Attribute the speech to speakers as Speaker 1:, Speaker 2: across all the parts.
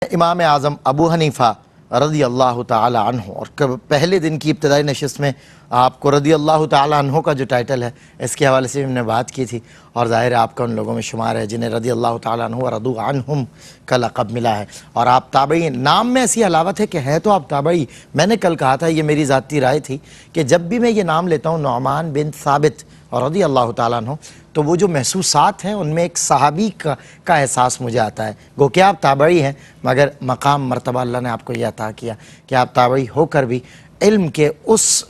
Speaker 1: امام اعظم ابو حنیفہ رضی اللہ تعالی عنہ، اور پہلے دن کی ابتدائی نشست میں آپ کو رضی اللہ تعالی عنہ کا جو ٹائٹل ہے اس کے حوالے سے ہم نے بات کی تھی، اور ظاہر ہے آپ کا ان لوگوں میں شمار ہے جنہیں رضی اللہ تعالی عنہ ورضوا عنہم کا لقب ملا ہے، اور آپ تابعی نام میں ایسی علاوت ہے کہ ہے تو آپ تابعی۔ میں نے کل کہا تھا، یہ میری ذاتی رائے تھی کہ جب بھی میں یہ نام لیتا ہوں نعمان بن ثابت اور رضی اللہ تعالیٰ عنہ، تو وہ جو محسوسات ہیں ان میں ایک صحابی کا احساس مجھے آتا ہے۔ گو کہ آپ تابعی ہیں، مگر مقام مرتبہ اللہ نے آپ کو یہ عطا کیا کہ آپ تابعی ہو کر بھی علم کے اس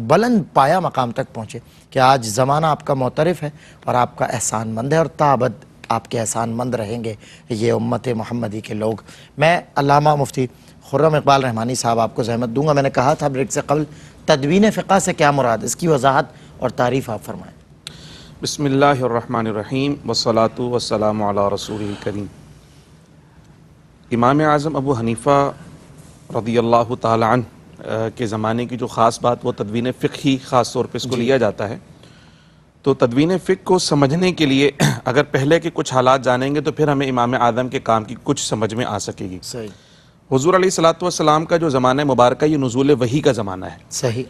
Speaker 1: بلند پایا مقام تک پہنچے کہ آج زمانہ آپ کا معترف ہے اور آپ کا احسان مند ہے، اور تابد آپ کے احسان مند رہیں گے یہ امت محمدی کے لوگ۔ میں علامہ مفتی خرم اقبال رحمانی صاحب آپ کو زحمت دوں گا۔ میں نے کہا تھا بریک سے قبل، تدوین فقہ سے کیا مراد، اس کی وضاحت اور تعریف آپ فرمائیں۔
Speaker 2: بسم اللہ الرحمن الرحیم والصلاة والسلام علی رسول کریم۔ امام اعظم ابو حنیفہ رضی اللہ تعالی عنہ کے زمانے کی جو خاص بات، وہ تدوین فقہ ہی خاص طور پہ اس کو لیا جاتا ہے۔ تو تدوین فقہ کو سمجھنے کے لیے اگر پہلے کے کچھ حالات جانیں گے تو پھر ہمیں امام اعظم کے کام کی کچھ سمجھ میں آ سکے گی۔
Speaker 1: صحیح۔
Speaker 2: حضور علیہ الصلوۃ والسلام کا جو زمانہ مبارکہ، یہ نزول وحی کا زمانہ ہے۔
Speaker 1: صحیح۔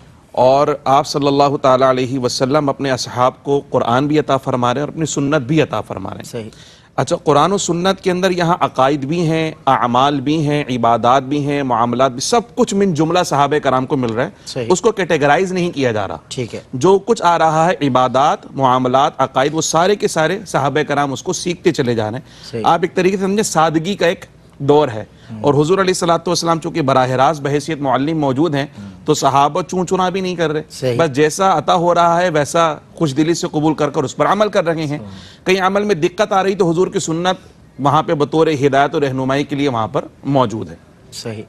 Speaker 2: اور آپ صلی اللہ تعالیٰ علیہ وسلم اپنے اصحاب کو قرآن بھی عطا فرما رہے ہیں اور اپنی سنت بھی عطا فرما رہے ہیں۔
Speaker 1: صحیح۔
Speaker 2: اچھا، قرآن و سنت کے اندر یہاں عقائد بھی ہیں، اعمال بھی ہیں، عبادات بھی ہیں، معاملات بھی، سب کچھ من جملہ صحابہ کرام کو مل رہا ہے۔
Speaker 1: صحیح۔
Speaker 2: اس کو کیٹیگرائز نہیں کیا جا رہا۔
Speaker 1: ٹھیک ہے۔
Speaker 2: جو کچھ آ رہا ہے، عبادات، معاملات، عقائد، وہ سارے کے سارے صحابہ کرام اس کو سیکھتے چلے جا رہے ہیں۔
Speaker 1: صحیح۔
Speaker 2: آپ ایک طریقے سے سمجھیں سادگی کا ایک دور ہے، اور حضور علیہ الصلوۃ والسلام چونکہ براہ راست بحیثیت معلم موجود ہیں، تو صحابہ چون چنا بھی نہیں کر رہے، بس جیسا عطا ہو رہا ہے ویسا خوش دلی سے قبول کر اس پر عمل کر رہے ہیں۔ کہیں عمل میں دقت آ رہی تو حضور کی سنت وہاں پہ بطور ہدایت اور رہنمائی کے لیے وہاں پر موجود ہے۔
Speaker 1: صحیح۔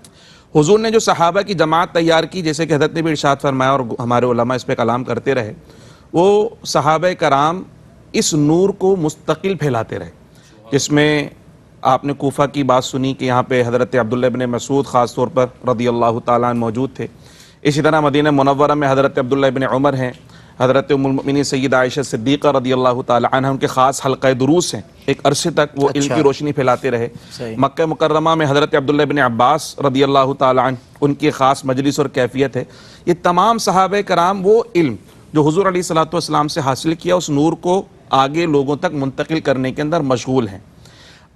Speaker 2: حضور نے جو صحابہ کی جماعت تیار کی، جیسے کہ حضرت نے بھی ارشاد فرمایا اور ہمارے علماء اس پہ کلام کرتے رہے، وہ صحابہ کرام اس نور کو مستقل پھیلاتے رہے، جس میں آپ نے کوفہ کی بات سنی کہ یہاں پہ حضرت عبداللہ بن مسعود خاص طور پر رضی اللہ تعالیٰ عنہ موجود تھے۔ اسی طرح مدینہ منورہ میں حضرت عبداللہ بن عمر ہیں، حضرت ام المؤمنین سیدہ عائشہ صدیقہ رضی اللہ تعالیٰ عنہ، ان کے خاص حلقہ دروس ہیں، ایک عرصے تک وہ علم کی روشنی پھیلاتے رہے۔ مکہ مکرمہ میں حضرت عبداللہ بن عباس رضی اللہ تعالیٰ عنہ، ان کی خاص مجلس اور کیفیت ہے۔ یہ تمام صحابہ کرام وہ علم جو حضور علیہ الصلوۃ والسلام سے حاصل کیا، اس نور کو آگے لوگوں تک منتقل کرنے کے اندر مشغول ہیں۔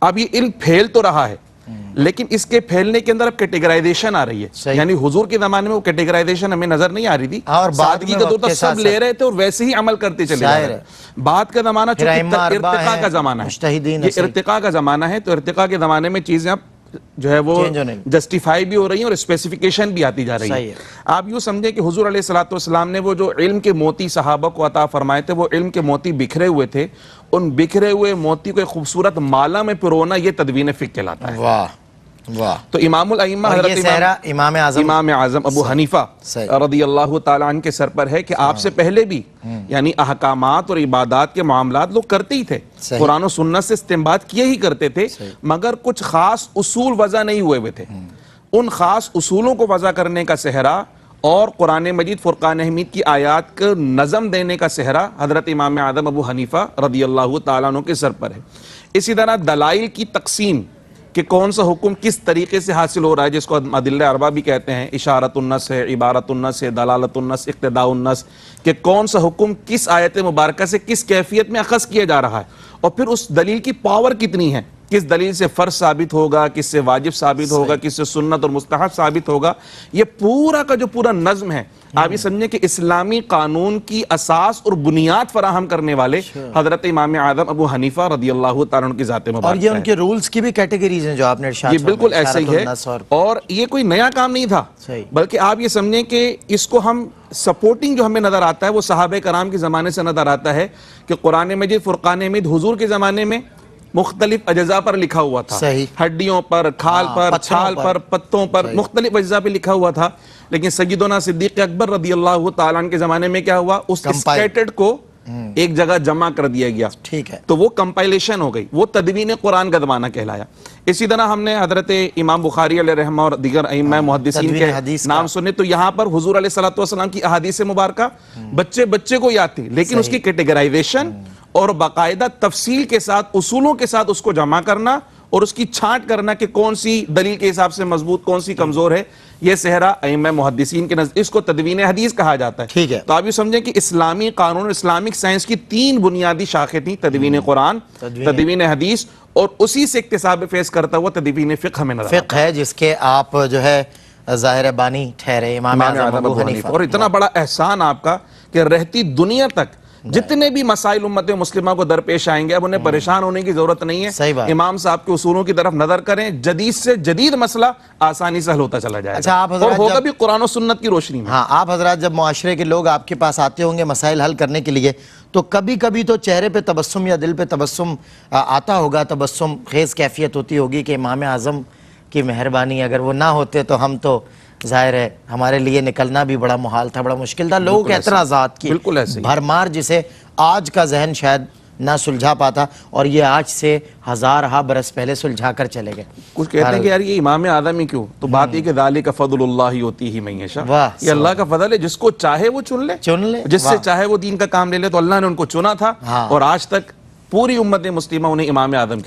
Speaker 2: اب یہ علم پھیل تو رہا ہے، لیکن اس کے پھیلنے کے اندر اب کیٹیگرائزیشن آ رہی ہے، یعنی حضور کے زمانے میں وہ کیٹیگرائزیشن ہمیں نظر نہیں آ رہی تھی،
Speaker 1: اور
Speaker 2: سادگی کا دور سب لے رہے تھے اور ویسے ہی عمل کرتے چلے جا رہے ہیں۔ بعد کا زمانہ چونکہ ارتقاء کا زمانہ ہے، یہ ارتقاء کا زمانہ ہے، تو ارتقاء کے زمانے میں چیزیں اب جو ہے وہ جسٹیفائی بھی ہو رہی ہیں اور اسپیسیفیکیشن بھی آتی جا رہی ہے۔ آپ یوں سمجھیں کہ حضور علیہ الصلوۃ والسلام نے وہ جو علم کے موتی صحابہ کو عطا فرمائے تھے، وہ علم کے موتی بکھرے ہوئے تھے، ان بکھرے ہوئے موتی کو ایک خوبصورت مالا میں پرونا، یہ تدوین فقہ کہلاتا ہے۔
Speaker 1: واہ واہ۔
Speaker 2: تو امام الائمہ حضرت
Speaker 1: امام
Speaker 2: اعظم ابو حنیفہ رضی اللہ تعالیٰ عنہ کے سر پر ہے کہ آپ سے پہلے بھی یعنی احکامات اور عبادات کے معاملات لوگ کرتے ہی تھے، قرآن و سنت سے استنباط کیے ہی کرتے تھے، مگر کچھ خاص اصول وضع نہیں ہوئے تھے۔ ان خاص اصولوں کو وضع کرنے کا صحرا اور قرآن مجید فرقان حمید کی آیات کا نظم دینے کا صحرا حضرت امام اعظم ابو حنیفہ رضی اللہ تعالیٰ عنہ کے سر پر ہے۔ اسی طرح دلائل کی تقسیم کہ کون سا حکم کس طریقے سے حاصل ہو رہا ہے، جس کو ادلہ اربعہ بھی کہتے ہیں، اشارت النص ہے، عبارت النص ہے، دلالت النص، اقتداء النص، کہ کون سا حکم کس آیت مبارکہ سے کس کیفیت میں اخذ کیا جا رہا ہے، اور پھر اس دلیل کی پاور کتنی ہے، کس دلیل سے فرض ثابت ہوگا، کس سے واجب ثابت ہوگا، کس سے سنت اور مستحب ثابت ہوگا۔ یہ پورا کا جو پورا نظم ہے، آپ یہ سمجھیں کہ اسلامی قانون کی اساس اور بنیاد فراہم کرنے والے حضرت امام اعظم ابو حنیفہ رضی اللہ تعالیٰ عنہ کی ذات مبارکہ ہے۔
Speaker 1: اور یہ ان کے رولز کی بھی کیٹیگریز ہیں جو آپ نے ارشاد
Speaker 2: یہ بالکل ایسے ہی ہے، اور یہ کوئی نیا کام نہیں تھا، بلکہ آپ یہ سمجھیں کہ اس کو ہم سپورٹنگ جو ہمیں نظر آتا ہے وہ صحابہ کرام کے زمانے سے نظر آتا ہے کہ قرآن مجید فرقان حمید حضور کے زمانے میں مختلف اجزاء پر لکھا ہوا تھا، ہڈیوں پر، کھال پر، چھال پر، پتوں پر، مختلف اجزاء پہ لکھا ہوا تھا، لیکن سیدنا صدیق اکبر رضی اللہ تعالیٰ عنہ کے زمانے میں کیا ہوا، اس اسکیٹرڈ کو ایک جگہ جمع کر دیا گیا، ٹھیک ہے، تو وہ کمپائلیشن ہو گئی، وہ تدوین قرآن کا زمانہ کہلایا۔ اسی طرح ہم نے حضرت امام بخاری علیہ رحمہ اور دیگر ائمہ محدثین کے نام سنے، تو یہاں پر حضور علیہ الصلوۃ والسلام کی احادیث مبارکہ بچے کو یاد تھی، لیکن اس کی کیٹیگرائزیشن اور باقاعدہ تفصیل کے ساتھ، اصولوں کے ساتھ اس کو جمع کرنا اور اس کی چھانٹ کرنا کہ کون سی دلیل کے حساب سے مضبوط کون سی کمزور ہے، یہ صحرا ائمہ محدثین کے نزد اس کو تدوین حدیث کہا جاتا ہے.
Speaker 1: ٹھیک ہے.
Speaker 2: تو آپ یہ سمجھیں کہ اسلامی قانون اور اسلامک سائنس کی 3 بنیادی شاخیں تھیں، تدوین قرآن، تدوین حدیث، اور اسی سے اکتساب فیض کرتا ہوا تدوین فقہ میں نظر آتا ہے.
Speaker 1: فقہ ہے جس کے آپ جو ہے ظاہر بانی ٹھہرے امام اعظم ابو حنیفہ.
Speaker 2: اور اتنا بڑا احسان آپ کا کہ رہتی دنیا تک جتنے بھی مسائل امت مسلمہ کو درپیش آئیں گے اب انہیں پریشان ہونے کی ضرورت نہیں ہے.
Speaker 1: صحیح بات.
Speaker 2: امام صاحب کے اصولوں کی طرف نظر کریں، جدید سے جدید مسئلہ آسانی سے حل ہوتا چلا جائے
Speaker 1: اچھا،
Speaker 2: گا،
Speaker 1: آپ
Speaker 2: اور
Speaker 1: حضرات
Speaker 2: ہوگا بھی قرآن و سنت کی روشنی میں.
Speaker 1: ہاں، آپ حضرات جب معاشرے کے لوگ آپ کے پاس آتے ہوں گے مسائل حل کرنے کے لیے تو کبھی کبھی تو چہرے پہ تبسم یا دل پہ تبسم آتا ہوگا، تبسم خیز کیفیت ہوتی ہوگی کہ امام اعظم کی مہربانی اگر وہ نہ ہوتے تو ہم تو ظاہر ہے ہمارے لیے نکلنا بھی بڑا محال تھا، بڑا مشکل تھا. لوگوں کے اعتراضات کی بھرمار جسے آج کا ذہن شاید نہ سلجھا پاتا، اور یہ آج سے ہزارہا برس پہلے سلجھا کر چلے گئے.
Speaker 2: کچھ کہتے ہیں کہ یار یہ امام اعظم ہی کیوں، تو بات یہ کہ ذالک فضل اللہ یؤتیہ من یشاء، یہ اللہ کا فضل ہے، جس کو چاہے وہ چن لے، جس سے چاہے وہ دین کا کام لے لے. تو اللہ نے ان کو چنا تھا اور آج تک پوری امت مسلمہ انہیں امام اعظم